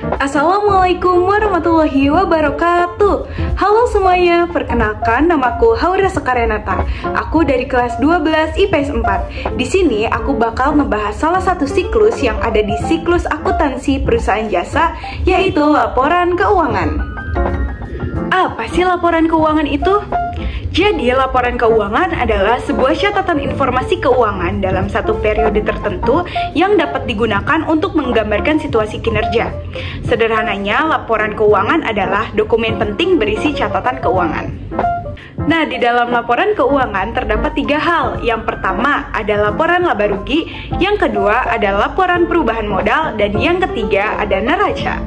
Assalamualaikum warahmatullahi wabarakatuh. Halo semuanya, perkenalkan namaku Haura Sekarenata. Aku dari kelas 12 IPS 4. Di sini aku bakal ngebahas salah satu siklus yang ada di siklus akuntansi perusahaan jasa, yaitu laporan keuangan. Apa sih laporan keuangan itu? Jadi, laporan keuangan adalah sebuah catatan informasi keuangan dalam satu periode tertentu yang dapat digunakan untuk menggambarkan situasi kinerja. Sederhananya, laporan keuangan adalah dokumen penting berisi catatan keuangan. Nah, di dalam laporan keuangan terdapat 3 hal. Yang pertama ada laporan laba rugi, yang kedua ada laporan perubahan modal, dan yang ketiga ada neraca.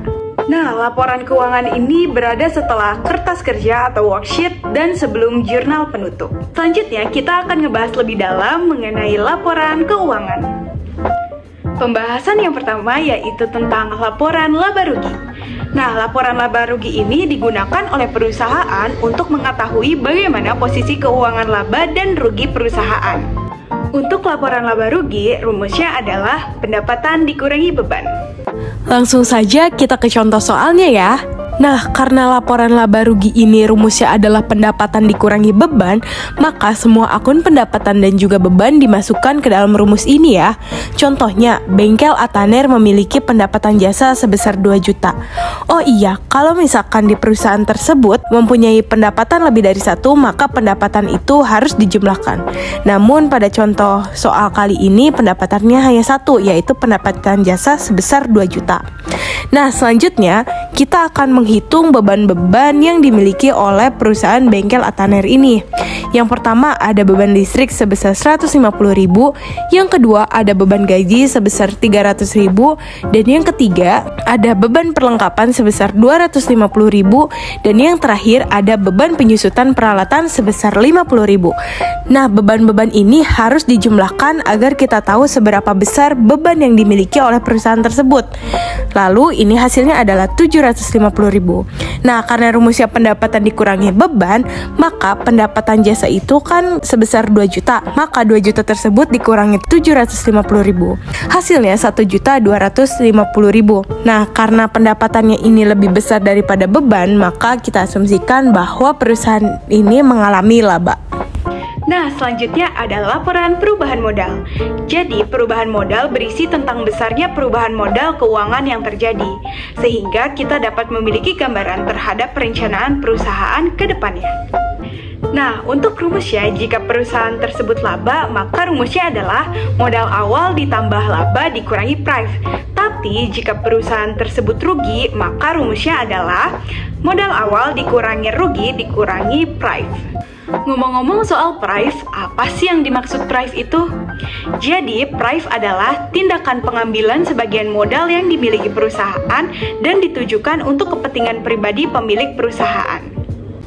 Nah, laporan keuangan ini berada setelah kertas kerja atau worksheet dan sebelum jurnal penutup. Selanjutnya, kita akan ngebahas lebih dalam mengenai laporan keuangan. Pembahasan yang pertama yaitu tentang laporan laba rugi. Nah, laporan laba rugi ini digunakan oleh perusahaan untuk mengetahui bagaimana posisi keuangan laba dan rugi perusahaan. Untuk laporan laba rugi, rumusnya adalah pendapatan dikurangi beban. Langsung saja kita ke contoh soalnya ya. Nah, karena laporan laba rugi ini rumusnya adalah pendapatan dikurangi beban, maka semua akun pendapatan dan juga beban dimasukkan ke dalam rumus ini ya. Contohnya, bengkel Ataner memiliki pendapatan jasa sebesar 2 juta. Oh iya, kalau misalkan di perusahaan tersebut mempunyai pendapatan lebih dari 1, maka pendapatan itu harus dijumlahkan. Namun pada contoh soal kali ini pendapatannya hanya 1, yaitu pendapatan jasa sebesar 2 juta. Nah, selanjutnya kita akan menghitung beban-beban yang dimiliki oleh perusahaan bengkel Ataner ini. Yang pertama ada beban listrik sebesar 150.000, yang kedua ada beban gaji sebesar 300.000, dan yang ketiga ada beban perlengkapan sebesar 250.000, dan yang terakhir ada beban penyusutan peralatan sebesar 50.000. Nah, beban-beban ini harus dijumlahkan agar kita tahu seberapa besar beban yang dimiliki oleh perusahaan tersebut. Lalu ini hasilnya adalah 750.000. Nah, karena rumusnya pendapatan dikurangi beban, maka pendapatan jasa itu kan sebesar 2 juta. Maka 2 juta tersebut dikurangi 750.000. Hasilnya 1.250.000. Nah, karena pendapatannya ini lebih besar daripada beban, maka kita asumsikan bahwa perusahaan ini mengalami laba. Nah, selanjutnya ada laporan perubahan modal. Jadi, perubahan modal berisi tentang besarnya perubahan modal keuangan yang terjadi, sehingga kita dapat memiliki gambaran terhadap perencanaan perusahaan ke depannya. Nah, untuk rumusnya, jika perusahaan tersebut laba, maka rumusnya adalah modal awal ditambah laba dikurangi price. Tapi, jika perusahaan tersebut rugi, maka rumusnya adalah modal awal dikurangi rugi dikurangi price. Ngomong-ngomong soal price, apa sih yang dimaksud price itu? Jadi, price adalah tindakan pengambilan sebagian modal yang dimiliki perusahaan dan ditujukan untuk kepentingan pribadi pemilik perusahaan.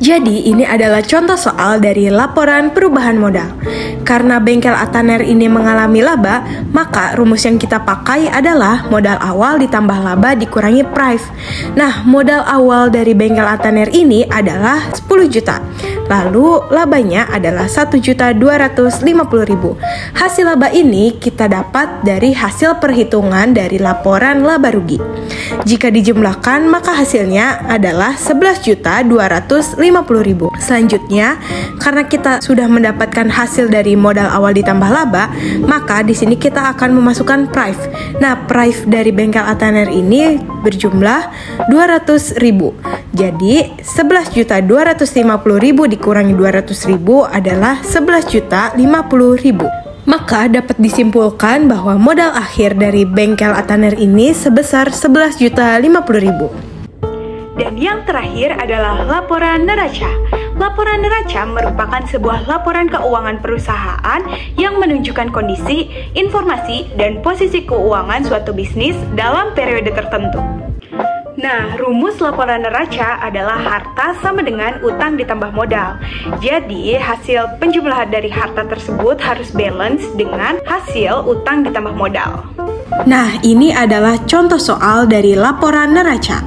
Jadi, ini adalah contoh soal dari laporan perubahan modal. Karena bengkel Ataner ini mengalami laba, maka rumus yang kita pakai adalah modal awal ditambah laba dikurangi price. Nah, modal awal dari bengkel Ataner ini adalah 10 juta. Lalu, labanya adalah 1.250.000. Hasil laba ini kita dapat dari hasil perhitungan dari laporan laba rugi. Jika dijumlahkan, maka hasilnya adalah 11.250.000. Selanjutnya, karena kita sudah mendapatkan hasil dari modal awal ditambah laba, maka di sini kita akan memasukkan price. Nah, price dari bengkel Ataner ini berjumlah 200.000. Jadi, 11.250.000 dikurangi 200.000 adalah 11.050.000. Maka dapat disimpulkan bahwa modal akhir dari bengkel Ataner ini sebesar 11.050.000. Dan yang terakhir adalah laporan neraca. Laporan neraca merupakan sebuah laporan keuangan perusahaan yang menunjukkan kondisi, informasi, dan posisi keuangan suatu bisnis dalam periode tertentu. Nah, rumus laporan neraca adalah harta sama dengan utang ditambah modal. Jadi, hasil penjumlahan dari harta tersebut harus balance dengan hasil utang ditambah modal. Nah, ini adalah contoh soal dari laporan neraca.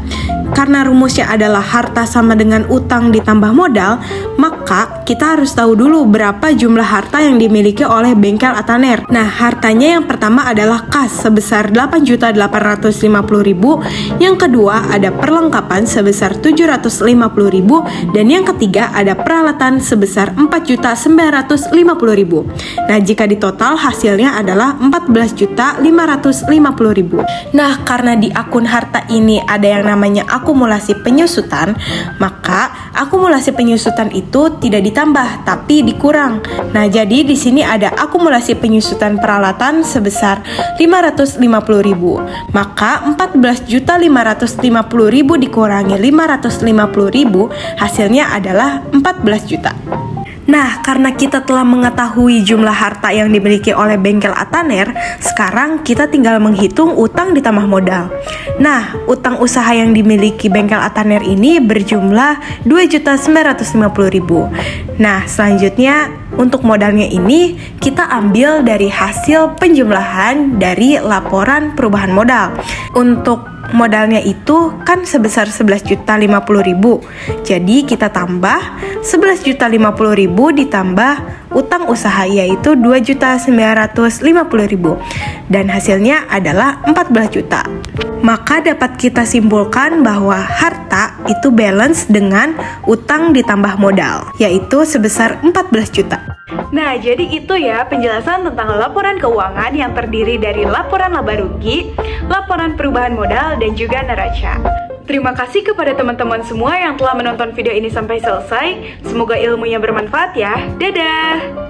karena rumusnya adalah harta sama dengan utang ditambah modal, maka kita harus tahu dulu berapa jumlah harta yang dimiliki oleh bengkel Ataner. Nah, hartanya yang pertama adalah kas sebesar 8.850.000, yang kedua ada perlengkapan sebesar 750.000, dan yang ketiga ada peralatan sebesar 4.950.000. Nah, jika ditotal hasilnya adalah 14.550.000. Nah, karena di akun harta ini ada yang namanya akumulasi penyusutan, maka akumulasi penyusutan itu tidak ditambah tapi dikurang. Nah, jadi di sini ada akumulasi penyusutan peralatan sebesar 550.000. Maka 14.550.000 dikurangi 550.000 hasilnya adalah 14 juta. Nah, karena kita telah mengetahui jumlah harta yang dimiliki oleh bengkel Ataner, sekarang kita tinggal menghitung utang ditambah modal. Nah, utang usaha yang dimiliki bengkel Ataner ini berjumlah 2.950.000. Nah, selanjutnya untuk modalnya ini kita ambil dari hasil penjumlahan dari laporan perubahan modal. Untuk modalnya itu kan sebesar 11.050.000. Jadi kita tambah 11.050.000 ditambah utang usaha yaitu 2.950.000 dan hasilnya adalah 14 juta. Maka dapat kita simpulkan bahwa harta itu balance dengan utang ditambah modal yaitu sebesar 14 juta. Nah, jadi itu ya penjelasan tentang laporan keuangan yang terdiri dari laporan laba rugi, laporan perubahan modal, dan juga neraca. Terima kasih kepada teman-teman semua yang telah menonton video ini sampai selesai. Semoga ilmunya bermanfaat ya. Dadah!